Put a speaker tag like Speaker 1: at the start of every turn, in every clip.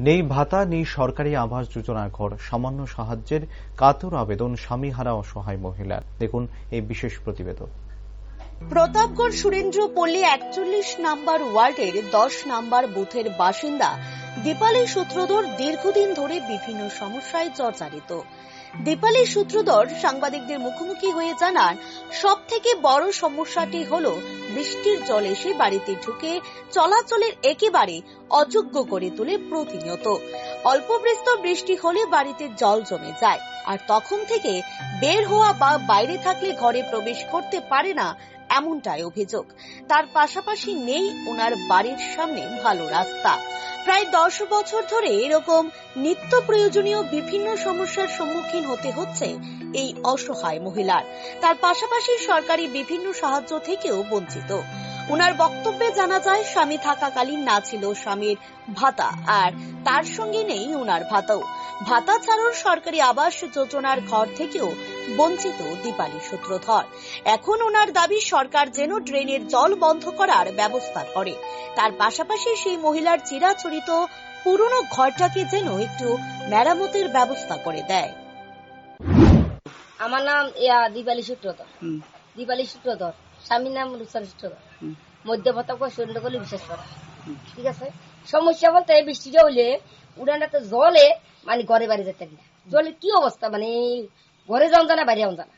Speaker 1: নেই ভাতা, নেই সরকারি আবাস যোজনার ঘর, সামান্য সাহায্যের কাতর আবেদন স্বামীহারা অসহায় মহিলার। দেখুন এই বিশেষ প্রতিবেদন।
Speaker 2: প্রতাপগড় সুরেন্দ্র পল্লী 41 নম্বর ওয়ার্ডের 10 নম্বর বুথের বাসিন্দা দীপালি সূত্রধর দীর্ঘদিন ধরে বিভিন্ন সমস্যায় জর্জরিত। দীপালি সূত্রধর সাংবাদিকদের মুখোমুখি হয়ে জানান, সব থেকে বড় সমস্যাটি হলো বৃষ্টির জল এসে বাড়িতে ঢুকে চলাচলের একেবারে অযোগ্য করে তোলে প্রতিনিয়ত। অল্প বিস্তর বৃষ্টি হলে বাড়িতে জল জমে যায়, আর তখন থেকে বের হওয়া বা বাইরে থাকলে ঘরে প্রবেশ করতে পারে না, এমনটাই অভিযোগ। তার পাশাপাশি নেই ওনার বাড়ির সামনে ভালো রাস্তা। প্রায় 10 বছর ধরে এরকম নিত্য প্রয়োজনীয় বিভিন্ন সমস্যার সম্মুখীন হতে হচ্ছে এই অসহায় মহিলার। তার পাশাপাশি সরকারি বিভিন্ন সাহায্য থেকেও বঞ্চিত। ওনার বক্তব্যে জানা যায়, স্বামী থাকাকালীন না ছিল স্বামীর ভাতা, আর তার সঙ্গে নেই ওনার ভাতাও। ভাতা ছাড়াও সরকারি আবাস যোজনার ঘর থেকেও বঞ্চিত দীপালি সূত্রধর। এখন ওনার দাবি, সরকার যেন ড্রেনের জল বন্ধ করার ব্যবস্থা করে। তার পাশাপাশি সেই মহিলার চিরাচরিত পুরনো ঘরটাকে যেন একটু মেরামতের ব্যবস্থা করে দেয়।
Speaker 3: আমার নাম দীপালি সূত্রধর। দীপালি সূত্রধর, স্বামীর নাম রুসাল সূত্রধর। মধ্য প্রতাপগড় সুরেন্দ্র পল্লী বিশেষ করা। ঠিক আছে, সমস্যা বলতে বৃষ্টিটা হইলে উড়ানটা জলে মানে ঘরে বাড়ি যেতে না। জলের কি অবস্থা, মানে ঘরে যাওয়া যায় না, বাইরে যাওয়া যায় না।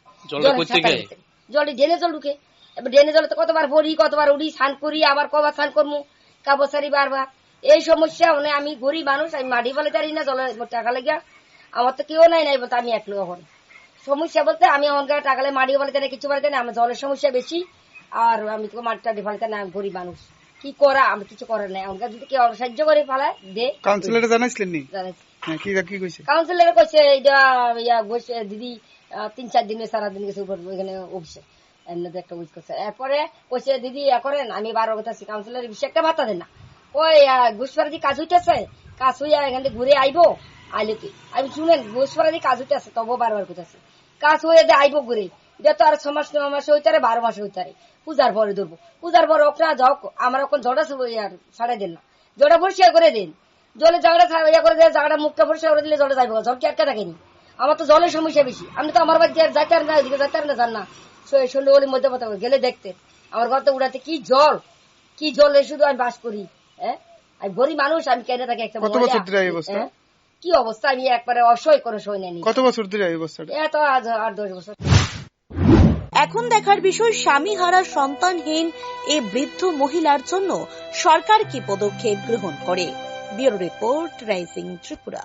Speaker 3: জলে ড্রেনে জল ঢুকে, এবার ড্রেনে জলে তো কতবার পড়ি, কতবার উড়ি, স্নান করি, আবার কবার স্নান করবো, কাপড় সারি বারবার। এই সমস্যা মানে আমি গরিব মানুষ, আমি মাটি ফেলে পারি না, জলের টাকা লাগিয়া আমার তো কেউ নাই নাই বলতে আমি এক লোক। এখন সমস্যা বলতে আমি অনকার টাকালে মাটি ফেলে না, কিছু ফেলে না, আমার জলের সমস্যা বেশি। আর আমি তো মাটিটা ফেলতে না, গরিব মানুষ, কি করা, আমি কিছু করার নাই। অনকার যদি কেউ সাহায্য করে ফেলায় দে।
Speaker 4: কাউন্সিলরে জানাইছিলেন নি?
Speaker 3: জানাইছি।
Speaker 4: কি কইছে?
Speaker 3: কাউন্সিলরে কইছে এটা বসে দিদি 3-4 দিনে সারা দিন গেছে উপর এখানে অফিসে এমনিতে একটা উইচ করছে। এরপরে কইছে দিদি করেন, আমি 12 কথা আছি, কাউন্সিলরের বিষয়ে একটা ভাতা দেন না। ওই ঘুষপাড়াদি কাজ হইতেছে, কাজ হইয়া এখান থেকে ঘুরে আইবো, আইলে কি আমি শুনেন ঘুষপাড়াদি কাজ হইতেছে, তবু বারবার করতেছে কাজ হয়ে দে আইবো ঘুরে। এটা তো আর 6 মাস 9 মাসে হইতারে, 12 মাসে হইতারে। পূজার পরে ধরবো, পূজার পরে ওকে যাও, আমার ওখানে জড়া ছাড়াই দেন না, জড়া পরিষ্কার করে দেন। জলে জায়গাটা করে দেয়, জায়গাটা মুখটা পরিষ্কার করে দিলে জলে যাইবো, জল কি আটকে থাকেনি। আমার তো জলের সমস্যা বেশি, আমি তো আমার বাড়ি যাইতে না, এদিকে যাইতে না, জান না ষোলো মধ্যে কথা গেলে দেখতে আমার ঘর তো উড়াতে কি জল, কি জলে শুধু আমি বাস করি। হ্যাঁ, আমি গরিব মানুষ, আমি কেন থাকি একটা কি অবস্থা, আমি একবারে অসহায় করে সই নেই।
Speaker 4: কত বছর ধরে এই অবস্থা?
Speaker 3: এত 8-10 বছর।
Speaker 2: এখন দেখার বিষয়, স্বামী হারা সন্তানহীন এই বৃদ্ধ মহিলার জন্য সরকার কি পদক্ষেপ গ্রহণ করে। Bureau report, rising Tripura.